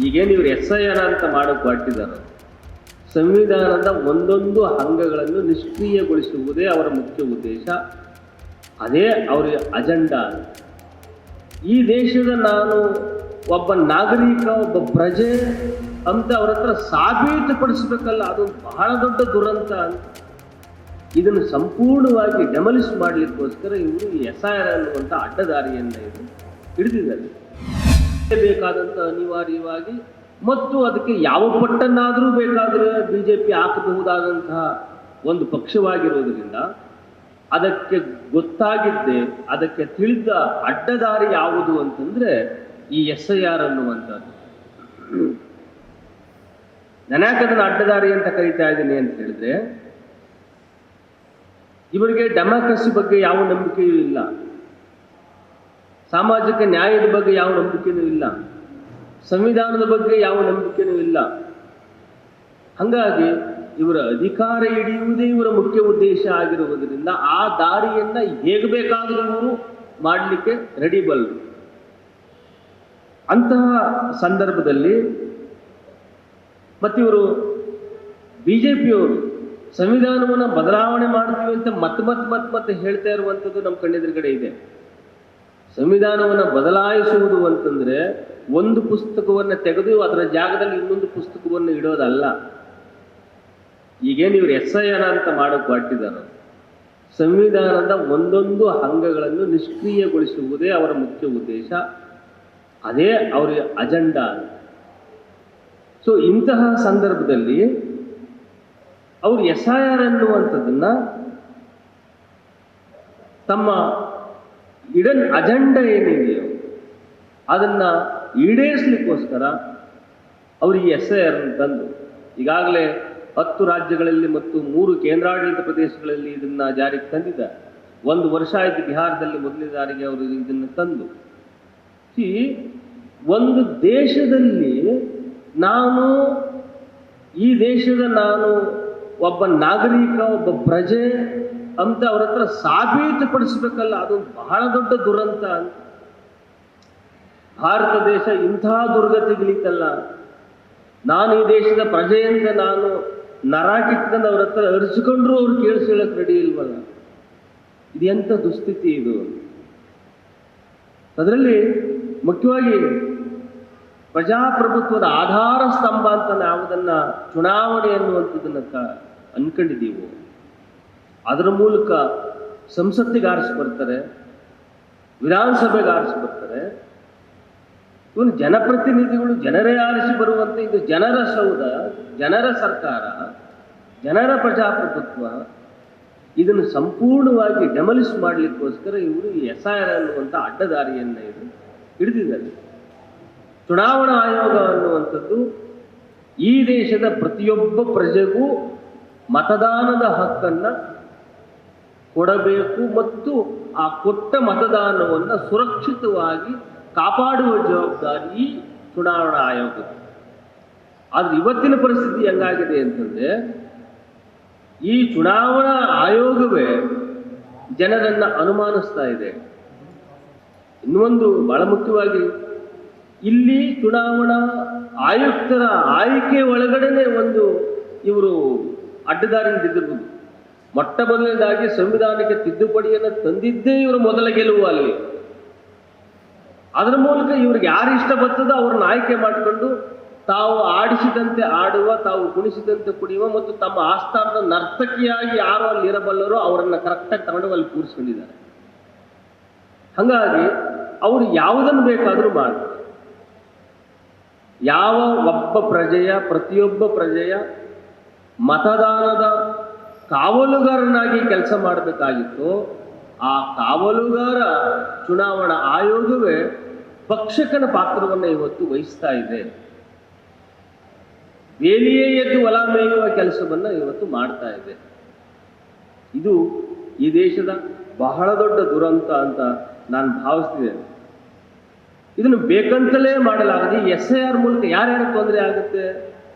ಈಗೇನು ಇವರು SIR ಅಂತ ಮಾಡೋಕೆ ಹೊರಟಿದ್ದಾರೆ, ಸಂವಿಧಾನದ ಒಂದೊಂದು ಅಂಗಗಳನ್ನು ನಿಷ್ಕ್ರಿಯಗೊಳಿಸುವುದೇ ಅವರ ಮುಖ್ಯ ಉದ್ದೇಶ. ಅದೇ ಅವರ ಅಜೆಂಡಾ. ಈ ದೇಶದ ನಾನು ಒಬ್ಬ ನಾಗರಿಕ, ಒಬ್ಬ ಪ್ರಜೆ ಅಂತ ಅವ್ರ ಹತ್ರ ಸಾಬೀತುಪಡಿಸಬೇಕಲ್ಲ, ಅದು ಬಹಳ ದೊಡ್ಡ ದುರಂತ ಅಂತ. ಇದನ್ನು ಸಂಪೂರ್ಣವಾಗಿ ಡೆಮಲಿಷ್ ಮಾಡಲಿಕ್ಕೋಸ್ಕರ ಇವರು SIR ಅನ್ನುವಂಥ ಅಡ್ಡದಾರಿಯನ್ನು ಇದು ಹಿಡಿದಿದ್ದಾರೆ. ಬೇಕಾದಂಥ ಅನಿವಾರ್ಯವಾಗಿ ಮತ್ತು ಅದಕ್ಕೆ ಯಾವ ಪಟ್ಟನ್ನಾದರೂ ಬೇಕಾದರೆ BJP ಹಾಕಬಹುದಾದಂತಹ ಒಂದು ಪಕ್ಷವಾಗಿರುವುದರಿಂದ ಅದಕ್ಕೆ ಗೊತ್ತಾಗಿದ್ದೆ, ಅದಕ್ಕೆ ತಿಳಿದ ಅಡ್ಡದಾರಿ ಯಾವುದು ಅಂತಂದ್ರೆ ಈ SIR ಅನ್ನುವಂಥದ್ದು. ನಾನ್ಯಾಕೆ ಅದನ್ನು ಅಡ್ಡದಾರಿ ಅಂತ ಕರೀತಾ ಇದ್ದೀನಿ ಅಂತ ಹೇಳಿದ್ರೆ, ಇವರಿಗೆ ಡೆಮಾಕ್ರಸಿ ಬಗ್ಗೆ ಯಾವ ನಂಬಿಕೆಯೂ ಇಲ್ಲ, ಸಾಮಾಜಿಕ ನ್ಯಾಯದ ಬಗ್ಗೆ ಯಾವ ನಂಬಿಕೆಯೂ ಇಲ್ಲ, ಸಂವಿಧಾನದ ಬಗ್ಗೆ ಯಾವ ನಂಬಿಕೆಯೂ ಇಲ್ಲ. ಹಾಗಾಗಿ ಇವರ ಅಧಿಕಾರ ಹಿಡಿಯುವುದೇ ಇವರ ಮುಖ್ಯ ಉದ್ದೇಶ ಆಗಿರುವುದರಿಂದ ಆ ದಾರಿಯನ್ನ ಹೇಗೆ ಬೇಕಾದರೂ ಇವರು ಮಾಡಲಿಕ್ಕೆ ರೆಡಿಬಲ್. ಅಂತಹ ಸಂದರ್ಭದಲ್ಲಿ ಮತ್ತಿವರು BJPಯವರು ಸಂವಿಧಾನವನ್ನು ಬದಲಾವಣೆ ಮಾಡ್ತೀವಿ ಅಂತ ಮತ್ತೆ ಹೇಳ್ತಾ ಇರುವಂಥದ್ದು ನಮ್ಮ ಕಣ್ಣೆದುರುಗಡೆ ಇದೆ. ಸಂವಿಧಾನವನ್ನು ಬದಲಾಯಿಸುವುದು ಅಂತಂದ್ರೆ ಒಂದು ಪುಸ್ತಕವನ್ನು ತೆಗೆದು ಅದರ ಜಾಗದಲ್ಲಿ ಇನ್ನೊಂದು ಪುಸ್ತಕವನ್ನು ಇಡೋದಲ್ಲ. ಈಗೇನು ಇವರು SIR ಅಂತ ಮಾಡೋಕೆ ಹೊರಟಿದ್ದಾರೆ, ಸಂವಿಧಾನದ ಒಂದೊಂದು ಅಂಗಗಳನ್ನು ನಿಷ್ಕ್ರಿಯಗೊಳಿಸುವುದೇ ಅವರ ಮುಖ್ಯ ಉದ್ದೇಶ. ಅದೇ ಅವರ ಅಜೆಂಡಾ. ಸೊ ಇಂತಹ ಸಂದರ್ಭದಲ್ಲಿ ಅವರು SIR ಅನ್ನುವಂಥದ್ದನ್ನ ತಮ್ಮ ಇಡನ್ ಅಜೆಂಡಾ ಏನಿದೆಯೋ ಅದನ್ನ ಈಡೇರಿಸಲಿಕ್ಕೋಸ್ಕರ ಅವರು ಈ SIR ತಂದು ಈಗಾಗಲೇ 10 ರಾಜ್ಯಗಳಲ್ಲಿ ಮತ್ತು 3 ಕೇಂದ್ರಾಡಳಿತ ಪ್ರದೇಶಗಳಲ್ಲಿ ಇದನ್ನ ಜಾರಿಗೆ ತಂದಿದ್ದಾರೆ. 1 ವರ್ಷ ಆಯಿತು ಬಿಹಾರದಲ್ಲಿ ಮೊದಲನೇ ಬಾರಿಗೆ ಅವರು ಇದನ್ನು ತಂದು. ಒಂದು ದೇಶದಲ್ಲಿ ಈ ದೇಶದ ನಾನು ಒಬ್ಬ ನಾಗರಿಕ, ಒಬ್ಬ ಪ್ರಜೆ ಅಂತ ಅವ್ರ ಹತ್ರ ಸಾಬೀತುಪಡಿಸಬೇಕಲ್ಲ, ಅದು ಬಹಳ ದೊಡ್ಡ ದುರಂತ ಅಂತ. ಭಾರತ ದೇಶ ಇಂತಹ ದುರ್ಗತಿಗಿಳಿತಲ್ಲ, ನಾನು ಈ ದೇಶದ ಪ್ರಜೆಯಿಂದ ನಾನು ನರಾಕಿಟ್ಕೊಂಡು ಅವ್ರ ಹತ್ರ ಅರಿಸಿಕೊಂಡ್ರು ಅವ್ರು ಕೇಳಿಸ್ಕೊಳ್ಳೋಕೆ ರೆಡಿ ಇಲ್ವಲ್ಲ. ಇದು ಎಂಥ ದುಸ್ಥಿತಿ ಇದು. ಅದರಲ್ಲಿ ಮುಖ್ಯವಾಗಿ ಪ್ರಜಾಪ್ರಭುತ್ವದ ಆಧಾರ ಸ್ತಂಭ ಅಂತ ಯಾವುದನ್ನ ಚುನಾವಣೆ ಅನ್ನುವಂಥದ್ದನ್ನ ಅನ್ಕೊಂಡಿದ್ದೀವೋ ಅದರ ಮೂಲಕ ಸಂಸತ್ತಿಗೆ ಆರಿಸಿ ಬರ್ತಾರೆ, ವಿಧಾನಸಭೆಗೆ ಆರಿಸಿ ಬರ್ತಾರೆ. ಇವನು ಜನಪ್ರತಿನಿಧಿಗಳು ಜನರೇ ಆರಿಸಿ ಬರುವಂತೆ ಇದು ಜನರ ಸೌಧ, ಜನರ ಸರ್ಕಾರ, ಜನರ ಪ್ರಜಾಪ್ರಭುತ್ವ. ಇದನ್ನು ಸಂಪೂರ್ಣವಾಗಿ ಡೆಮಲಿಷ್ ಮಾಡಲಿಕ್ಕೋಸ್ಕರ ಇವರು ಈ SIR ಅನ್ನುವಂಥ ಅಡ್ಡದಾರಿಯನ್ನು ಇದು ಹಿಡಿದಿದ್ದಾರೆ. ಚುನಾವಣಾ ಆಯೋಗ ಅನ್ನುವಂಥದ್ದು ಈ ದೇಶದ ಪ್ರತಿಯೊಬ್ಬ ಪ್ರಜೆಗೂ ಮತದಾನದ ಹಕ್ಕನ್ನು ಕೊಡಬೇಕು ಮತ್ತು ಆ ಕೊಟ್ಟ ಮತದಾನವನ್ನು ಸುರಕ್ಷಿತವಾಗಿ ಕಾಪಾಡುವ ಜವಾಬ್ದಾರಿ ಈ ಚುನಾವಣಾ ಆಯೋಗದ. ಆದ್ರೆ ಇವತ್ತಿನ ಪರಿಸ್ಥಿತಿ ಹೆಂಗಾಗಿದೆ ಅಂತಂದ್ರೆ, ಈ ಚುನಾವಣಾ ಆಯೋಗವೇ ಜನರನ್ನ ಅನುಮಾನಿಸ್ತಾ ಇದೆ. ಇನ್ನೊಂದು ಬಹಳ ಮುಖ್ಯವಾಗಿ ಇಲ್ಲಿ ಚುನಾವಣಾ ಆಯುಕ್ತರ ಆಯ್ಕೆ ಒಳಗಡೆನೆ ಇವರು ಅಡ್ಡದಾರಿಯನ್ನು ಬಿದ್ದಿರ್ಬೋದು. ಮೊಟ್ಟ ಮೊದಲನೇದಾಗಿ ಸಂವಿಧಾನಕ್ಕೆ ತಿದ್ದುಪಡಿಯನ್ನು ತಂದಿದ್ದೇ ಇವರ ಮೊದಲ ಗೆಲುವು ಅಲ್ಲಿ. ಅದರ ಮೂಲಕ ಇವ್ರಿಗೆ ಯಾರು ಇಷ್ಟ ಬರ್ತದೋ ಅವ್ರನ್ನ ಆಯ್ಕೆ ಮಾಡಿಕೊಂಡು ತಾವು ಆಡಿಸಿದಂತೆ ಆಡುವ, ತಾವು ಕುಣಿಸಿದಂತೆ ಕುಣಿಯುವ ಮತ್ತು ತಮ್ಮ ಆಸ್ಥಾನದ ನರ್ತಕಿಯಾಗಿ ಯಾರು ಅಲ್ಲಿ ಇರಬಲ್ಲರೋ ಅವರನ್ನ ಕರೆಕ್ಟಾಗಿ ತಗೊಂಡು ಅಲ್ಲಿ ಕೂರಿಸ್ಕೊಂಡಿದ್ದಾರೆ. ಹಾಗಾಗಿ ಅವರು ಯಾವುದನ್ನು ಬೇಕಾದರೂ ಮಾಡ್ತಾರೆ. ಯಾವ ಒಬ್ಬ ಪ್ರತಿಯೊಬ್ಬ ಪ್ರಜೆಯ ಮತದಾನದ ಕಾವಲುಗಾರನಾಗಿ ಕೆಲಸ ಮಾಡಬೇಕಾಗಿತ್ತು, ಆ ಕಾವಲುಗಾರ ಚುನಾವಣಾ ಆಯೋಗವೇ ಪಕ್ಷಕನ ಪಾತ್ರವನ್ನು ಇವತ್ತು ವಹಿಸ್ತಾ ಇದೆ. ಬೇಲಿಯೇ ಎದ್ದು ಹೊಲ ಮೇಯುವ ಕೆಲಸವನ್ನು ಇವತ್ತು ಮಾಡ್ತಾ ಇದೆ. ಇದು ಈ ದೇಶದ ಬಹಳ ದೊಡ್ಡ ದುರಂತ ಅಂತ ನಾನು ಭಾವಿಸ್ತಿದ್ದೇನೆ. ಇದನ್ನು ಬೇಕಂತಲೇ ಮಾಡಲಾಗದೆ ಈ SIR ಮೂಲಕ ಯಾರ್ಯಾರು ತೊಂದರೆ ಆಗುತ್ತೆ,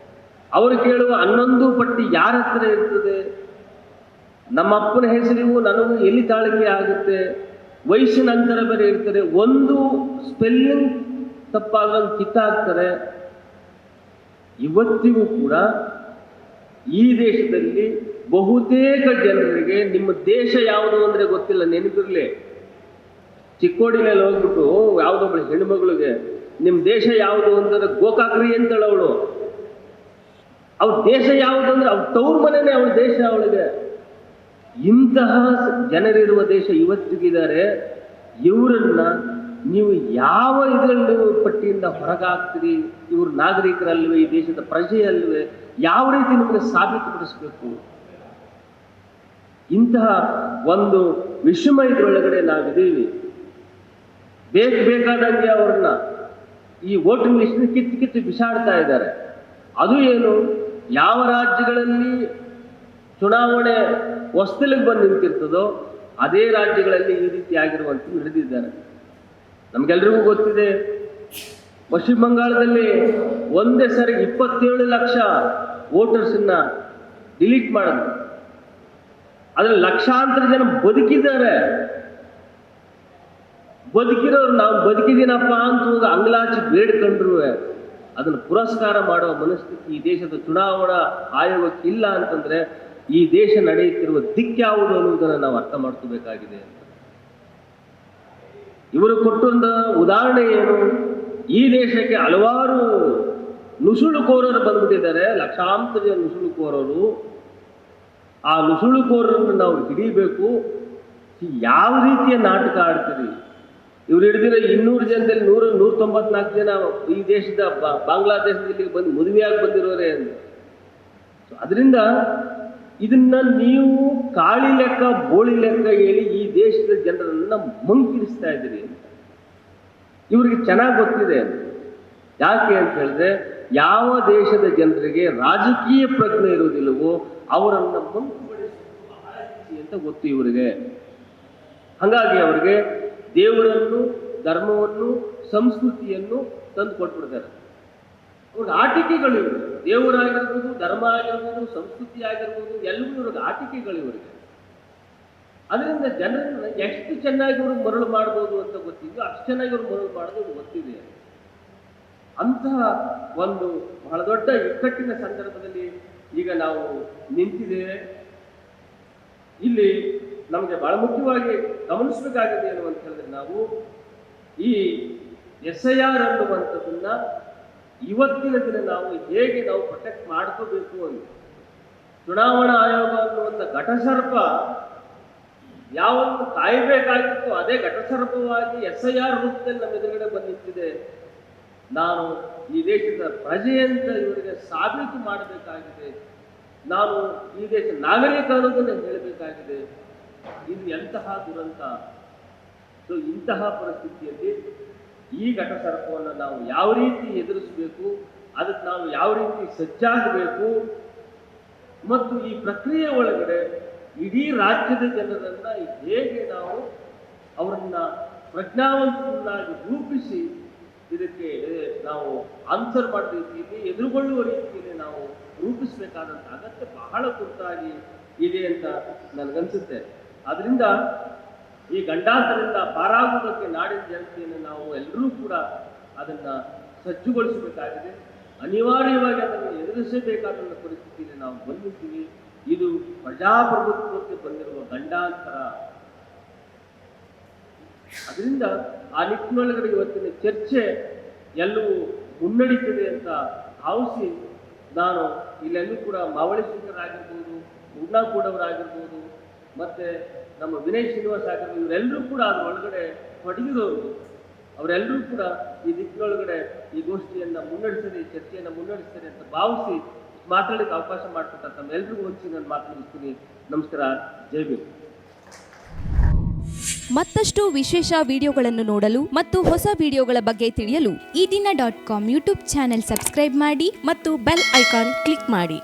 ಅವರು ಕೇಳುವ 11 ಪಟ್ಟಿ ಯಾರ ಹತ್ರ ಇರ್ತದೆ, ನಮ್ಮ ಅಪ್ಪನ ಹೆಸರಿಗೂ ನನಗೂ ಎಲ್ಲಿ ತಾಳಿಕೆ ಆಗುತ್ತೆ, ವಯಸ್ಸಿನ ಅಂತರ ಬೇರೆ ಇರ್ತಾರೆ, ಒಂದು ಸ್ಪೆಲ್ಲಿಂಗ್ ತಪ್ಪಾಗ ಕಿತ್ತಾಕ್ತಾರೆ, ಇವತ್ತಿಗೂ ಕೂಡ ಈ ದೇಶದಲ್ಲಿ ಬಹುತೇಕ ಜನರಿಗೆ ನಿಮ್ಮ ದೇಶ ಯಾವುದು ಅಂದರೆ ಗೊತ್ತಿಲ್ಲ. ನೆನಪಿರಲಿ, ಚಿಕ್ಕೋಡಿನಲ್ಲಿ ಹೋಗ್ಬಿಟ್ಟು ಯಾವುದೊಬ್ಬಳು ಹೆಣ್ಮಗಳಿಗೆ ನಿಮ್ಮ ದೇಶ ಯಾವುದು ಅಂತಂದ್ರೆ ಗೋಕಾಕ್ರಿ ಅಂತೇಳ ಅವಳು. ಅವ್ರ ದೇಶ ಯಾವುದು ಅಂದ್ರೆ ಅವ್ರ ತವ್ರ ಮನೆನೇ ಅವಳ ದೇಶ ಅವಳಿಗೆ. ಇಂತಹ ಜನರಿರುವ ದೇಶ ಇವತ್ತಿಗಿದ್ದಾರೆ. ಇವರನ್ನ ನೀವು ಯಾವ ಇದರಲ್ಲಿ ಪಟ್ಟಿಯಿಂದ ಹೊರಗಾಗ್ತೀರಿ? ಇವರು ನಾಗರಿಕರಲ್ವೇ, ಈ ದೇಶದ ಪ್ರಜೆ ಅಲ್ವೇ? ಯಾವ ರೀತಿ ನಿಮಗೆ ಸಾಬೀತುಪಡಿಸಬೇಕು? ಇಂತಹ ಒಂದು ವಿಷಮಯದೊಳಗಡೆ ನಾವಿದ್ದೀವಿ. ಬೇಕಾದಂಗೆ ಅವ್ರನ್ನ ಈ ವೋಟಿಂಗ್ ಲಿಸ್ಟ್ ಕಿತ್ತು ಬಿಸಾಡ್ತಾ ಇದ್ದಾರೆ. ಅದು ಏನು, ಯಾವ ರಾಜ್ಯಗಳಲ್ಲಿ ಚುನಾವಣೆ ಹೊಸಲಿಗೆ ಬಂದು ನಿಂತಿರ್ತದೋ ಅದೇ ರಾಜ್ಯಗಳಲ್ಲಿ ಈ ರೀತಿ ಆಗಿರುವಂತ ನಡೆದಿದ್ದಾರೆ. ನಮ್ಗೆಲ್ರಿಗೂ ಗೊತ್ತಿದೆ, ಪಶ್ಚಿಮ ಬಂಗಾಳದಲ್ಲಿ ಒಂದೇ ಸರಿ 27 ಲಕ್ಷ ವೋಟರ್ಸನ್ನ ಡಿಲೀಟ್ ಮಾಡಿದ್ರು. ಅದ್ರಲ್ಲಿ ಲಕ್ಷಾಂತರ ಜನ ಬದುಕಿದ್ದಾರೆ. ಬದುಕಿರೋರು ನಾವು ಬದುಕಿದ್ದೀನಪ್ಪ ಅಂತ ಹೋಗಿ ಅಂಗಲಾಚಿ ಬೇಡ್ಕೊಂಡ್ರು ಅದನ್ನು ಪುರಸ್ಕಾರ ಮಾಡುವ ಮನಸ್ಥಿತಿ ಈ ದೇಶದ ಚುನಾವಣಾ ಆಯೋಗಕ್ಕೆ ಇಲ್ಲ ಅಂತಂದ್ರೆ ಈ ದೇಶ ನಡೆಯುತ್ತಿರುವ ದಿಕ್ಕ್ಯಾವುದು ಅನ್ನುವುದನ್ನು ನಾವು ಅರ್ಥ ಮಾಡ್ಕೋಬೇಕಾಗಿದೆ ಅಂತ. ಇವರು ಕೊಟ್ಟಂತ ಉದಾಹರಣೆ ಏನು? ಈ ದೇಶಕ್ಕೆ ಹಲವಾರು ನುಸುಳುಕೋರರು ಬಂದ್ಬಿಟ್ಟಿದ್ದಾರೆ, ಲಕ್ಷಾಂತರ ಜನ ನುಸುಳುಕೋರರು. ಆ ನುಸುಳುಕೋರರನ್ನು ನಾವು ಹಿಡಿಬೇಕು. ಯಾವ ರೀತಿಯ ನಾಟಕ ಆಡ್ತೀರಿ? ಇವ್ರು ಹಿಡಿದಿರೋ 200 ಜನದಲ್ಲಿ 194 ಜನ ಈ ದೇಶದ ಬಾಂಗ್ಲಾದೇಶದಲ್ಲಿ ಬಂದು ಮದುವೆಯಾಗಿ ಬಂದಿರೋರೆ ಅಂತ. ಅದರಿಂದ ಇದನ್ನ ನೀವು ಕಾಳಿ ಲೆಕ್ಕ ಬೋಳಿ ಲೆಕ್ಕ ಹೇಳಿ ಈ ದೇಶದ ಜನರನ್ನ ಮಂಕಿಡಿಸ್ತಾ ಇದ್ದೀರಿ ಅಂತ ಇವ್ರಿಗೆ ಚೆನ್ನಾಗಿ ಗೊತ್ತಿದೆ. ಯಾಕೆ ಅಂತ ಹೇಳಿದ್ರೆ, ಯಾವ ದೇಶದ ಜನರಿಗೆ ರಾಜಕೀಯ ಪ್ರಜ್ಞೆ ಇರುವುದಿಲ್ಲವೋ ಅವರನ್ನ ಮಂಕುಗೊಳಿಸುವುದು ಅಂತ ಗೊತ್ತು ಇವರಿಗೆ. ಹಾಗಾಗಿ ಅವರಿಗೆ ದೇವರನ್ನು, ಧರ್ಮವನ್ನು, ಸಂಸ್ಕೃತಿಯನ್ನು ತಂದು ಕೊಟ್ಬಿಡ್ತಾರೆ. ಅವ್ರಿಗೆ ಆಟಿಕೆಗಳು, ದೇವರಾಗಿರ್ಬೋದು, ಧರ್ಮ ಆಗಿರ್ಬೋದು, ಸಂಸ್ಕೃತಿ ಆಗಿರ್ಬೋದು, ಎಲ್ಲವೂ ಇವ್ರಿಗೆ ಆಟಿಕೆಗಳು ಇವರಿಗೆ. ಅದರಿಂದ ಜನರನ್ನ ಎಷ್ಟು ಚೆನ್ನಾಗಿ ಇವರು ಮರಳು ಮಾಡ್ಬೋದು ಅಂತ ಗೊತ್ತಿದ್ದು ಅಷ್ಟು ಚೆನ್ನಾಗಿ ಇವರು ಮರಳು ಮಾಡೋದು ಗೊತ್ತಿದೆ. ಅಂತಹ ಒಂದು ಬಹಳ ದೊಡ್ಡ ಇಕ್ಕಟ್ಟಿನ ಸಂದರ್ಭದಲ್ಲಿ ಈಗ ನಾವು ನಿಂತಿದ್ದೇವೆ. ಇಲ್ಲಿ ನಮಗೆ ಬಹಳ ಮುಖ್ಯವಾಗಿ ಗಮನಿಸಬೇಕಾಗಿದೆ ಏನು ಅಂತ ಹೇಳಿದ್ರೆ, ನಾವು ಈ SIR ಅನ್ನುವಂಥದ್ದನ್ನ ಇವತ್ತಿನ ದಿನ ನಾವು ಹೇಗೆ ನಾವು ಪ್ರೊಟೆಕ್ಟ್ ಮಾಡ್ಕೋಬೇಕು ಅಂತ. ಚುನಾವಣಾ ಆಯೋಗ ಅನ್ನುವಂಥ ಘಟಸರ್ಪ ಯಾವನ್ನು ಕಾಯಬೇಕಾಗಿತ್ತು ಅದೇ ಘಟಸರ್ಪವಾಗಿ SIR ರೂಪದಲ್ಲಿ ನಮ್ಮ ಎದುರುಗಡೆ ಬಂದಿತ್ತಿದೆ. ನಾನು ಈ ದೇಶದ ಪ್ರಜೆ ಅಂತ ಇವರಿಗೆ ಸಾಬೀತು ಮಾಡಬೇಕಾಗಿದೆ. ನಾನು ಈ ದೇಶ ನಾಗರಿಕ ಅನ್ನೋದನ್ನು ಹೇಳಬೇಕಾಗಿದೆ. ಇದು ಎಂತಹ ದುರಂತ. ಸೊ ಇಂತಹ ಪರಿಸ್ಥಿತಿಯಲ್ಲಿ ಈ ಘಟಸರ್ಪವನ್ನು ನಾವು ಯಾವ ರೀತಿ ಎದುರಿಸಬೇಕು, ಅದಕ್ಕೆ ನಾವು ಯಾವ ರೀತಿ ಸಜ್ಜಾಗಬೇಕು, ಮತ್ತು ಈ ಪ್ರಕ್ರಿಯೆ ಒಳಗಡೆ ಇಡೀ ರಾಜ್ಯದ ಜನರನ್ನ ಹೇಗೆ ನಾವು ಅವರನ್ನ ಪ್ರಜ್ಞಾವಂತರನ್ನಾಗಿ ರೂಪಿಸಿ ಇದಕ್ಕೆ ನಾವು ಆನ್ಸರ್ ಮಾಡೋ ರೀತಿಯಲ್ಲಿ, ಎದುರುಗೊಳ್ಳುವ ರೀತಿಯಲ್ಲಿ ನಾವು ರೂಪಿಸಬೇಕಾದಂಥ ಅಗತ್ಯ ಬಹಳ ತುರ್ತಾಗಿ ಇದೆ ಅಂತ ನನಗನ್ಸುತ್ತೆ. ಆದ್ರಿಂದ ಈ ಗಂಡಾಂತರದಿಂದ ಪಾರಾಗುವುದಕ್ಕೆ ನಾಡಿನ ಜನತೆಯನ್ನು ನಾವು ಎಲ್ಲರೂ ಕೂಡ ಅದನ್ನ ಸಜ್ಜುಗೊಳಿಸಬೇಕಾಗಿದೆ. ಅನಿವಾರ್ಯವಾಗಿ ಅದನ್ನು ಎದುರಿಸಬೇಕಾದ ಪರಿಸ್ಥಿತಿಯಲ್ಲಿ ನಾವು ಬಂದಿದ್ದೀವಿ. ಇದು ಪ್ರಜಾಪ್ರಭುತ್ವಕ್ಕೆ ಬಂದಿರುವ ಗಂಡಾಂತರ. ಅದರಿಂದ ಆ ನಿಟ್ಟಿನೊಳಗಡೆ ಇವತ್ತಿನ ಚರ್ಚೆ ಎಲ್ಲವೂ ಮುನ್ನಡೀತದೆ ಅಂತ ಭಾವಿಸಿ ನಾನು ಇಲ್ಲೆಲ್ಲೂ ಕೂಡ ಮಾವಳಿ ಶಂಕರಾಗಿರ್ಬೋದು, ಉಣ್ಣಾಕೂಡವರಾಗಿರ್ಬೋದು, ಮತ್ತೆ ನಮ್ಮ ವಿನಯ್ ಶ್ರೀನಿವಾಸ್ ಆಗಿರ್ಬೋದು, ಇವರೆಲ್ಲರೂ ಕೂಡ ಅದ್ರ ಒಳಗಡೆ ತೊಡಗಿರೋರು. ಅವರೆಲ್ಲರೂ ಕೂಡ ಈ ದಿಕ್ಕಿನೊಳಗಡೆ ಈ ಗೋಷ್ಠಿಯನ್ನು ಮುನ್ನಡೆಸಿದೆ, ಈ ಚರ್ಚೆಯನ್ನು ಮುನ್ನಡೆಸ್ತಾರೆ ಅಂತ ಭಾವಿಸಿ ಮಾತಾಡಲಿಕ್ಕೆ ಅವಕಾಶ ಮಾಡಿಕೊಟ್ಟ ತಮ್ಮೆಲ್ಲರಿಗೂ ಹೊಂದಿ ನಾನು ಮಾತನಾಡಿಸ್ತೀನಿ. ನಮಸ್ಕಾರ, ಜೈ ಭೀಮ್. ಮತ್ತಷ್ಟು ವಿಶೇಷ ವಿಡಿಯೋಗಳನ್ನು ನೋಡಲು ಮತ್ತು ಹೊಸ ವಿಡಿಯೋಗಳ ಬಗ್ಗೆ ತಿಳಿಯಲು EDina.com ಯೂಟ್ಯೂಬ್ ಚಾನೆಲ್ ಸಬ್ಸ್ಕ್ರೈಬ್ ಮಾಡಿ ಮತ್ತು ಬೆಲ್ ಐಕಾನ್ ಕ್ಲಿಕ್ ಮಾಡಿ.